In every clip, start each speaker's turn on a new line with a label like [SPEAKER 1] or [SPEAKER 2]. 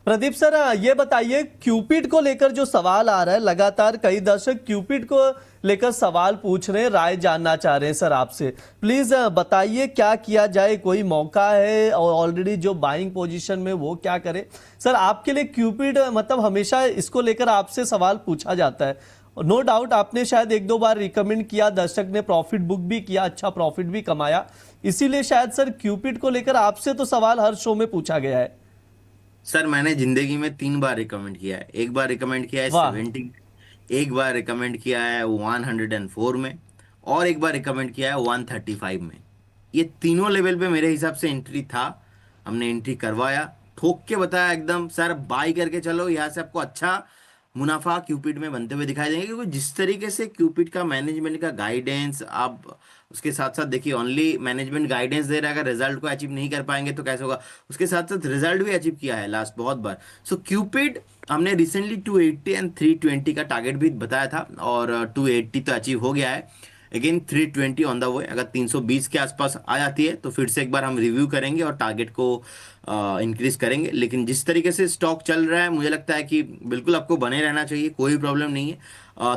[SPEAKER 1] Pradeep sir, ये बताइए Cupid को लेकर जो सवाल आ रहा है, लगातार कई दर्शक क्यूपिड को लेकर सवाल पूछ रहे हैं, राय जानना चाह रहे हैं सर आपसे। प्लीज बताइए क्या किया जाए, कोई मौका है और ऑलरेडी जो बाइंग पोजीशन में वो क्या करे सर आपके लिए क्यूपिड, मतलब हमेशा इसको लेकर आपसे सवाल पूछा जाता है। नो डाउट आपने शायद एक दो बार रिकमेंड किया, दर्शक ने प्रॉफिट बुक भी किया, अच्छा प्रॉफिट भी कमाया, इसीलिए शायद सर क्यूपिड को लेकर आपसे तो सवाल हर शो में पूछा गया है।
[SPEAKER 2] सर मैंने जिंदगी में 3 बार रिकमेंड किया है। एक बार रिकमेंड किया है
[SPEAKER 1] वाह।
[SPEAKER 2] 70, एक बार रिकमेंड किया है 104 में, और एक बार रिकमेंड किया है 135 में। ये तीनों लेवल पे मेरे हिसाब से एंट्री था। हमने एंट्री करवाया, ठोक के बताया एकदम सर बाई करके चलो, यहाँ से आपको अच्छा मुनाफा क्यूपिड में बनते हुए दिखाई देंगे। क्योंकि जिस तरीके से क्यूपिड का मैनेजमेंट का गाइडेंस, आप उसके साथ साथ देखिए, ओनली मैनेजमेंट गाइडेंस दे रहा है, अगर रिजल्ट को अचीव नहीं कर पाएंगे तो कैसे होगा। उसके साथ साथ रिजल्ट भी अचीव किया है लास्ट बहुत बार। सो क्यूपिड हमने रिसेंटली 280 एंड 320 का टारगेट भी बताया था, और 280 तो अचीव हो गया है। Again 320 on the way. अगर 320 के आसपास आ जाती है तो फिर से एक बार हम रिव्यू करेंगे और टारगेट को इंक्रीज करेंगे। लेकिन जिस तरीके से स्टॉक चल रहा है, मुझे लगता है कि बिल्कुल आपको बने रहना चाहिए, कोई प्रॉब्लम नहीं है।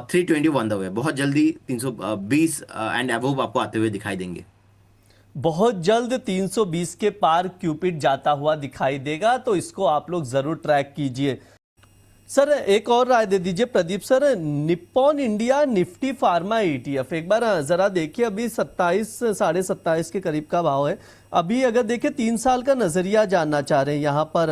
[SPEAKER 2] 320 ऑन द वे, बहुत जल्दी 320 एंड अबव आपको आते हुए दिखाई देंगे।
[SPEAKER 1] बहुत जल्द 320 के पार क्यूपिड जाता हुआ दिखाई देगा, तो इसको आप लोग जरूर ट्रैक कीजिए। सर एक और राय दे दीजिए Pradeep sir, Nippon India Nifty pharma ETF एक बार जरा देखिए, अभी 27 साढ़े 27 के करीब का भाव है। अभी अगर देखिए 3 साल का नजरिया जानना चाह रहे हैं यहाँ पर,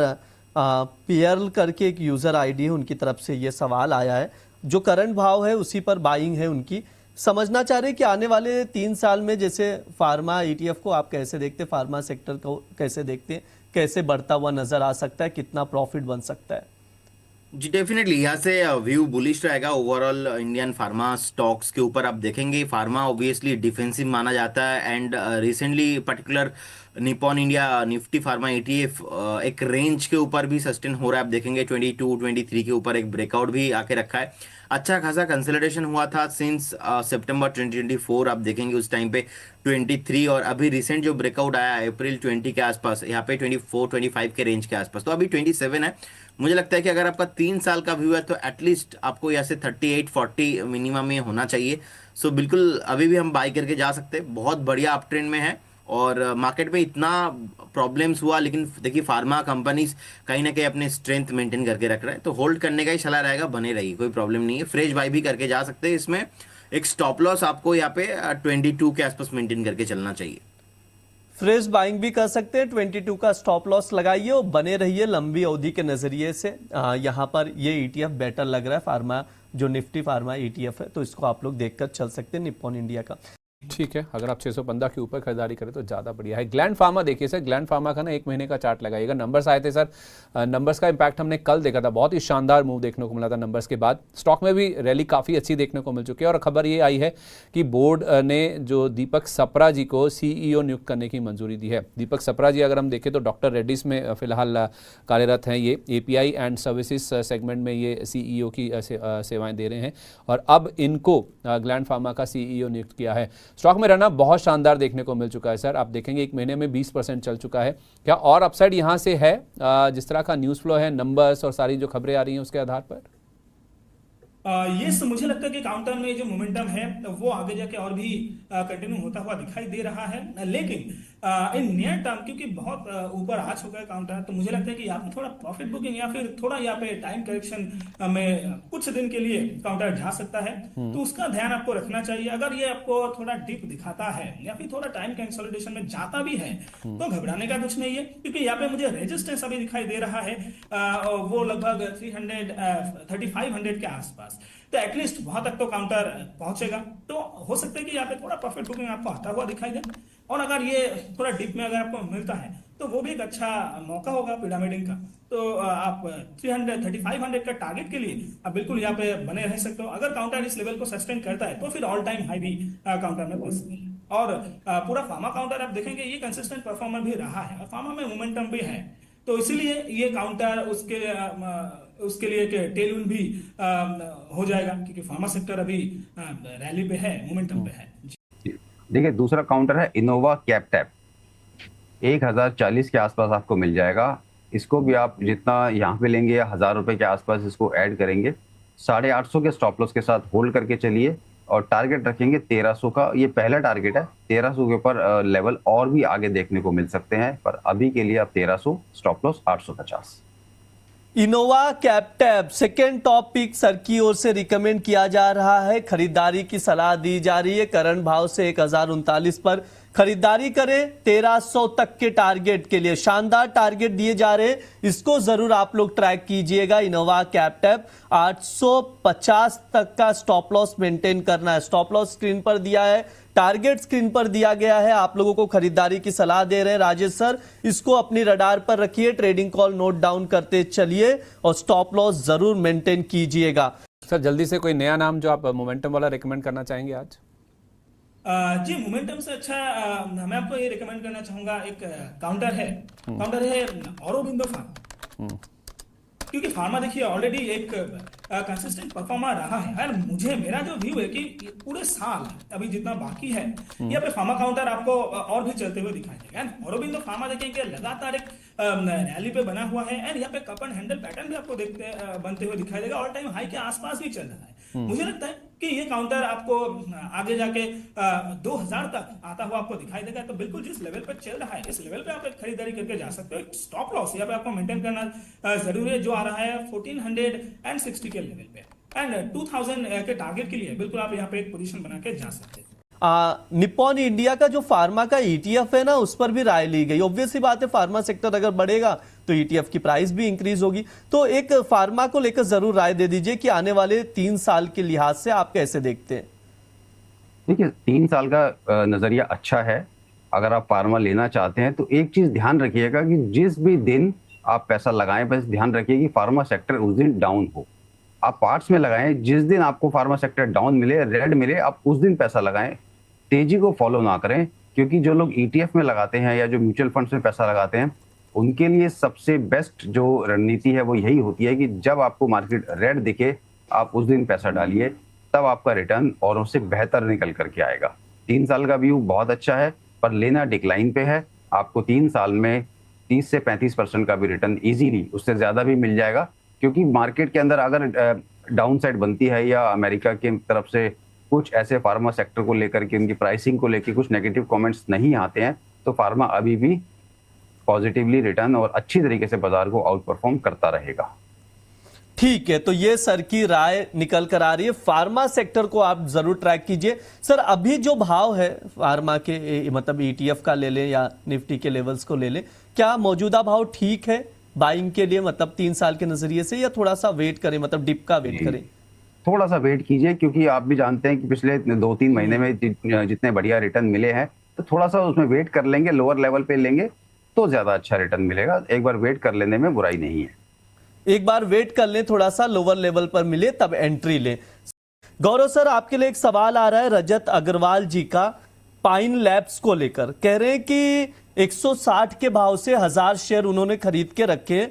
[SPEAKER 1] पीएल करके एक यूजर आईडी है, उनकी तरफ से ये सवाल आया है। जो करंट भाव है उसी पर बाइंग है उनकी। समझना चाह रहे हैं कि आने वाले 3 साल में जैसे फार्मा ईटीएफ को आप कैसे देखते हैं, फार्मा सेक्टर को कैसे देखते हैं, कैसे बढ़ता हुआ नजर आ सकता है, कितना प्रॉफिट बन सकता है?
[SPEAKER 2] जी डेफिनेटली, यहाँ से व्यू बुलिश रहेगा ओवरऑल इंडियन फार्मा स्टॉक्स के ऊपर। आप देखेंगे फार्मा ऑब्वियसली डिफेंसिव माना जाता है, and recently particular Nippon India Nifty pharma ETF एक रेंज के ऊपर भी सस्टेन हो रहा है। आप देखेंगे 22 23 के ऊपर एक ब्रेकआउट भी आके रखा है। अच्छा खासा कंसोलिडेशन हुआ था सिंस सितंबर 2024। आप देखेंगे उस टाइम पे 23, और अभी रिसेंट जो ब्रेकआउट आया अप्रैल 20 के आसपास, यहाँ पे 24 25 के रेंज के आसपास, तो अभी 27 है। मुझे लगता है कि अगर आपका 3 साल का व्यू है तो एटलीस्ट आपको यहाँ से 38 40 मिनिमम में होना चाहिए। सो बिल्कुल अभी भी हम बाई करके जा सकते हैं, बहुत बढ़िया अप ट्रेंड में है। और मार्केट में इतना प्रॉब्लम्स हुआ, लेकिन देखिए फार्मा कंपनीज कहीं ना कहीं अपने स्ट्रेंथ मेंटेन करके रख रहे हैं, तो होल्ड करने का ही सलाह रहेगा, बने रहिए, कोई प्रॉब्लम नहीं है। फ्रेश बाई भी करके जा सकते हैं। इसमें एक स्टॉप लॉस आपको यहाँ पे 22 के आसपास मेंटेन करके चलना चाहिए।
[SPEAKER 1] फ्रेश बाइंग भी कर सकते हैं, 22 का स्टॉप लॉस लगाइए और बने रहिए लंबी अवधि के नजरिए से। यहाँ पर ये ईटीएफ बेटर लग रहा है, फार्मा जो निफ्टी फार्मा ईटीएफ है, तो इसको आप लोग देखकर चल सकते हैं निप्पॉन इंडिया का।
[SPEAKER 3] ठीक है, अगर आप 615 के ऊपर खरीदारी करें तो ज़्यादा बढ़िया है। ग्लैंड फार्मा देखिए सर, ग्लैंड फार्मा का ना 1 महीने का चार्ट लगाइएगा। नंबर्स आए थे सर, नंबर्स का इंपैक्ट हमने कल देखा था, बहुत ही शानदार मूव देखने को मिला था नंबर्स के बाद। स्टॉक में भी रैली काफ़ी अच्छी देखने को मिल चुकी है, और खबर ये आई है कि बोर्ड ने जो दीपक सप्रा जी को सीईओ नियुक्त करने की मंजूरी दी है। दीपक सप्रा जी अगर हम देखें तो डॉक्टर रेड्डीज में फिलहाल कार्यरत हैं। ये एपीआई एंड सर्विसेज सेगमेंट में ये सीईओ की सेवाएं दे रहे हैं, और अब इनको ग्लैंड फार्मा का सीईओ नियुक्त किया है। स्टॉक में रहना बहुत शानदार देखने को मिल चुका है सर। आप देखेंगे 1 महीने में 20% चल चुका है। क्या और अपसाइड यहां से है, जिस तरह का न्यूज़ फ्लो है, नंबर्स और सारी जो खबरें आ रही हैं उसके आधार पर?
[SPEAKER 4] ये मुझे लगता है कि काउंटर में जो मोमेंटम है वो आगे जाके और भी कंटिन्यू होता हुआ दिखाई दे रहा है। लेकिन इन नियर टर्म क्योंकि बहुत ऊपर आ चुका है काउंटर, तो मुझे लगता है कि यहाँ पे थोड़ा प्रॉफिट बुकिंग या फिर थोड़ा यहाँ पे टाइम करेक्शन में कुछ दिन के लिए काउंटर जा सकता है, तो उसका ध्यान आपको रखना चाहिए। अगर ये आपको थोड़ा डिप दिखाता है या फिर थोड़ा टाइम कंसोलिडेशन में जाता भी है तो घबराने का कुछ नहीं है, क्योंकि यहाँ पे मुझे रेजिस्टेंस अभी दिखाई दे रहा है, वो लगभग 3500 के आसपास। तो एटलीस्ट वहां तक तो काउंटर पहुंचेगा, तो हो सकता है कि यहाँ पे थोड़ा प्रॉफिट बुकिंग आपको आता हुआ दिखाई दे। और अगर ये थोड़ा डिप में अगर आपको मिलता है तो वो भी एक अच्छा मौका होगा पिरामिडिंग का। तो आप 3500 का टारगेट के लिए आप बिल्कुल यहाँ पे बने रह सकते हो। अगर काउंटर इस लेवल को सस्टेन करता है तो फिर ऑल टाइम हाई भी काउंटर में पॉसिबल है। और पूरा फार्मा काउंटर आप देखेंगे ये कंसिस्टेंट परफॉर्मर भी रहा है और फार्मा में मोमेंटम भी है, तो इसलिए ये काउंटर उसके लिए टेलविन भी हो जाएगा, क्योंकि फार्मा सेक्टर अभी रैली पे है, मोमेंटम पे है।
[SPEAKER 5] देखिए दूसरा काउंटर है इनोवा कैपटैप, 1040 के आसपास आपको मिल जाएगा। इसको भी आप जितना यहाँ पे लेंगे या 1000 रुपए के आसपास इसको ऐड करेंगे, 850 के स्टॉप लॉस के साथ होल्ड करके चलिए और टारगेट रखेंगे 1300 का। ये पहला टारगेट है, 1300 के ऊपर लेवल और भी आगे देखने को मिल सकते हैं, पर अभी के लिए आप 1300, stop loss 850।
[SPEAKER 1] Innova Captab second top pick sir की ओर से रिकमेंड किया जा रहा है, खरीदारी की सलाह दी जा रही है। करंट भाव से 1039 पर खरीदारी करें, 1300 तक के टारगेट के लिए शानदार टारगेट दिए जा रहे हैं, इसको जरूर आप लोग ट्रैक कीजिएगा। इनोवा कैप्टेब 850 तक का स्टॉप लॉस मेंटेन करना है। स्टॉप लॉस स्क्रीन पर दिया है, टारगेट स्क्रीन पर दिया गया है। आप लोगों को खरीदारी की सलाह दे रहे हैं राजेश सर, इसको अपनी रडार पर रखिए, ट्रेडिंग कॉल नोट डाउन करते चलिए और स्टॉप लॉस जरूर मेंटेन कीजिएगा।
[SPEAKER 3] सर जल्दी से कोई नया नाम जो आप मोमेंटम वाला रिकमेंड करना चाहेंगे आज?
[SPEAKER 4] जी, मोमेंटम से अच्छा मैं आपको ये रिकमेंड करना चाहूंगा, एक काउंटर है ऑरोबिंदो फार्मा। क्योंकि फार्मा देखिए ऑलरेडी एक कंसिस्टेंट परफॉर्मर रहा है, और मेरा जो व्यू है कि पूरे साल अभी जितना बाकी है यहाँ पे फार्मा काउंटर आपको और भी चलते हुए दिखाई देगा। एंड ऑरोबिंदो फार्मा देखेंगे लगातार एक रैली पे बना हुआ है, एंड यहाँ पे कप एंड हैंडल पैटर्न भी आपको बनते हुए दिखाई देगा, ऑल टाइम हाई के आसपास भी चल रहा है। मुझे लगता है कि ये काउंटर आपको आगे जाके 2000 तक आता हुआ आपको दिखाई देगा। तो बिल्कुल जिस लेवल पे चल रहा है, इस लेवल पे आप एक खरीदारी करके जा सकते हो। स्टॉप लॉस यहाँ पे आपको मेंटेन करना जरूरी है, जो आ रहा है 1460 के लेवल पे, एंड 2000 के टारगेट के लिए बिल्कुल आप यहाँ पे एक पोजीशन बना के जा सकते हैं।
[SPEAKER 1] निप्पॉन इंडिया का जो फार्मा का ईटीएफ है ना, उस पर भी राय ली गई। ऑब्वियस सी बात है, फार्मा सेक्टर अगर बढ़ेगा तो ईटीएफ की प्राइस भी इंक्रीज होगी। तो एक फार्मा को लेकर जरूर राय दे दीजिए कि आने वाले 3 साल के लिहाज से आप कैसे देखते हैं।
[SPEAKER 5] देखिए 3 साल का नजरिया अच्छा है। अगर आप फार्मा लेना चाहते हैं तो एक चीज ध्यान रखिएगा कि जिस भी दिन आप पैसा लगाएं, बस ध्यान रखिए कि फार्मा सेक्टर उस दिन डाउन हो। आप पार्ट्स में लगाएं, जिस दिन आपको फार्मा सेक्टर डाउन मिले, रेड मिले, आप उस दिन पैसा लगाएं, तेजी को फॉलो ना करें। क्योंकि जो लोग ईटीएफ में लगाते हैं या जो म्यूचुअल फंड्स में पैसा लगाते हैं, उनके लिए सबसे बेस्ट जो रणनीति है वो यही होती है कि जब आपको मार्केट रेड दिखे, आप उस दिन पैसा डालिए, तब आपका रिटर्न औरों से बेहतर निकल करके आएगा। 3 साल का व्यू बहुत अच्छा है, पर लेना डिक्लाइन पे है। आपको 3 साल में 30 से 35% का भी रिटर्न इजीली, उससे ज्यादा भी मिल जाएगा। क्योंकि मार्केट के अंदर अगर डाउन साइड बनती है या अमेरिका की तरफ से कुछ ऐसे फार्मा सेक्टर को लेकर के, उनकी प्राइसिंग को लेकर कुछ नेगेटिव कमेंट्स नहीं आते हैं, तो फार्मा अभी भी पॉजिटिवली रिटर्न और अच्छी तरीके से बाजार को आउट परफॉर्म करता रहेगा।
[SPEAKER 1] ठीक है, तो ये सर की राय निकल कर आ रही है। फार्मा सेक्टर को आप जरूर ट्रैक कीजिए। सर अभी जो भाव है फार्मा के, मतलब ईटीएफ का ले लें या निफ्टी के लेवल्स को ले लें, क्या मौजूदा भाव ठीक है बाइंग के लिए, मतलब 3 साल के नजरिए से, या थोड़ा सा वेट करें, मतलब डिप का वेट करें?
[SPEAKER 5] थोड़ा सा वेट कीजिए, क्योंकि आप भी जानते हैं कि पिछले 2-3 महीने में जितने बढ़िया रिटर्न मिले हैं, तो थोड़ा सा उसमें वेट कर लेंगे, लोअर लेवल पे लेंगे तो ज्यादा अच्छा रिटर्न मिलेगा। एक बार वेट कर लेने में बुराई नहीं है।
[SPEAKER 1] एक बार वेट कर लें, थोड़ा सा लोअर लेवल पर मिले तब एंट्री लें। गौरव सर, आपके लिए एक सवाल आ रहा है रजत अग्रवाल जी का, पाइन लैब्स को लेकर। कह रहे हैं कि 160 के भाव से 1000 शेयर उन्होंने खरीद के रखे।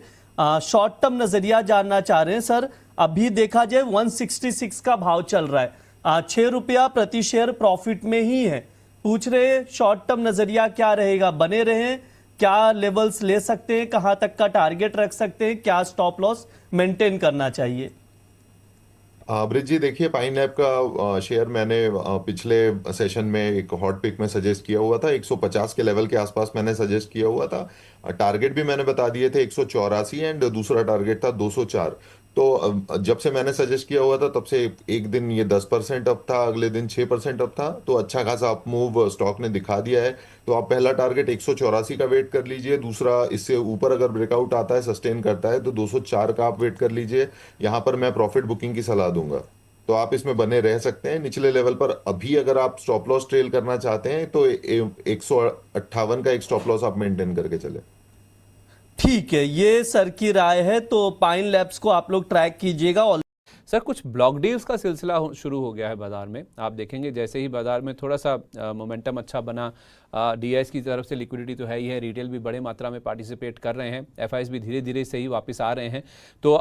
[SPEAKER 1] शॉर्ट टर्म नजरिया जानना चाह रहे हैं सर। अभी देखा जाए 166 का भाव चल रहा है, 6 रुपया प्रति शेयर प्रॉफिट में ही है। पूछ रहे शॉर्ट टर्म नजरिया क्या रहेगा, बने रहें, क्या लेवल्स ले सकते हैं, कहां तक का टारगेट रख सकते हैं, क्या स्टॉप लॉस मेंटेन करना चाहिए?
[SPEAKER 6] ब्रिज जी, देखिए पाइन लैब का शेयर मैंने पिछले सेशन में एक हॉट पिक में सजेस्ट किया हुआ था, 150 के लेवल के आसपास मैंने सजेस्ट किया हुआ था। टारगेट भी मैंने बता दिए थे 184, एंड दूसरा टारगेट था 204। तो जब से मैंने सजेस्ट किया हुआ था तब से एक दिन ये 10% अप था, अगले दिन 6% अप था, तो अच्छा खासा अप मूव स्टॉक ने दिखा दिया है। तो आप पहला टारगेट 184 का वेट कर लीजिए, दूसरा इससे ऊपर अगर ब्रेकआउट आता है, सस्टेन करता है, तो 204 का आप वेट कर लीजिए। यहाँ पर मैं प्रॉफिट बुकिंग की सलाह दूंगा, तो आप इसमें बने रह सकते हैं। निचले लेवल पर अभी अगर आप स्टॉप लॉस ट्रेल करना चाहते हैं तो 158 का एक स्टॉप लॉस आप मेंटेन करके चले।
[SPEAKER 1] ठीक है, ये सर की राय है, तो पाइन लैब्स को आप लोग ट्रैक कीजिएगा।
[SPEAKER 3] सर कुछ ब्लॉक डील्स का सिलसिला शुरू हो गया है बाजार में। आप देखेंगे जैसे ही बाजार में थोड़ा सा मोमेंटम अच्छा बना, डीआईएस की तरफ से लिक्विडिटी तो है ही है, रिटेल भी बड़े मात्रा में पार्टिसिपेट कर रहे हैं, एफआईज भी धीरे धीरे से ही वापस आ रहे हैं। तो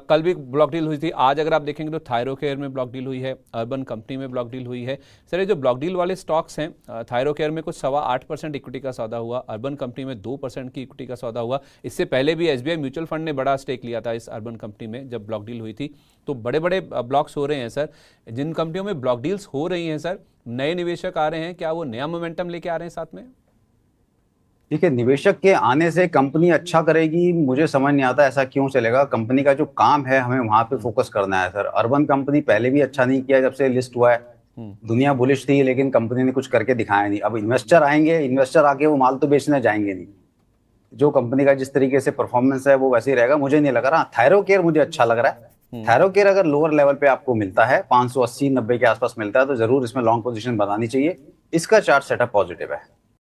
[SPEAKER 3] कल भी ब्लॉक डील हुई थी, आज अगर आप देखेंगे तो थायरोकेयर में ब्लॉक डील हुई है, अर्बन कंपनी में ब्लॉक डील हुई है। सर ये जो ब्लॉक डील वाले स्टॉक्स हैं, थायरोकेयर में कुछ 8.25% इक्विटी का सौदा हुआ, अर्बन कंपनी में 2% की इक्विटी का सौदा हुआ। इससे पहले भी एसबीआई म्यूचुअल फंड ने बड़ा स्टेक लिया था इस अर्बन कंपनी में जब ब्लॉक डील हुई थी। तो बड़े बड़े ब्लॉक्स हो रहे हैं सर। जिन कंपनियों में ब्लॉक डील्स हो रही हैं सर, नए निवेशक आ रहे हैं, क्या वो नया मोमेंटम लेके आ रहे हैं साथ में?
[SPEAKER 5] देखिए, निवेशक के आने से कंपनी अच्छा करेगी, मुझे समझ नहीं आता ऐसा क्यों चलेगा। कंपनी का जो काम है हमें वहां पे फोकस करना है सर। अर्बन कंपनी पहले भी अच्छा नहीं किया जब से लिस्ट हुआ है, दुनिया बुलिश थी लेकिन कंपनी ने कुछ करके दिखाया नहीं। अब इन्वेस्टर आएंगे, इन्वेस्टर आके वो माल तो बेचने जाएंगे नहीं। जो कंपनी का जिस तरीके से परफॉर्मेंस है वो वैसे ही रहेगा, मुझे नहीं लग रहा। थायरोकेयर मुझे अच्छा लग रहा है। थायरोकेयर अगर लोअर लेवल पे आपको मिलता है, 580-90 के आसपास मिलता है, तो जरूर इसमें लॉन्ग पोजीशन बनानी चाहिए। इसका चार्ट सेटअप पॉजिटिव है।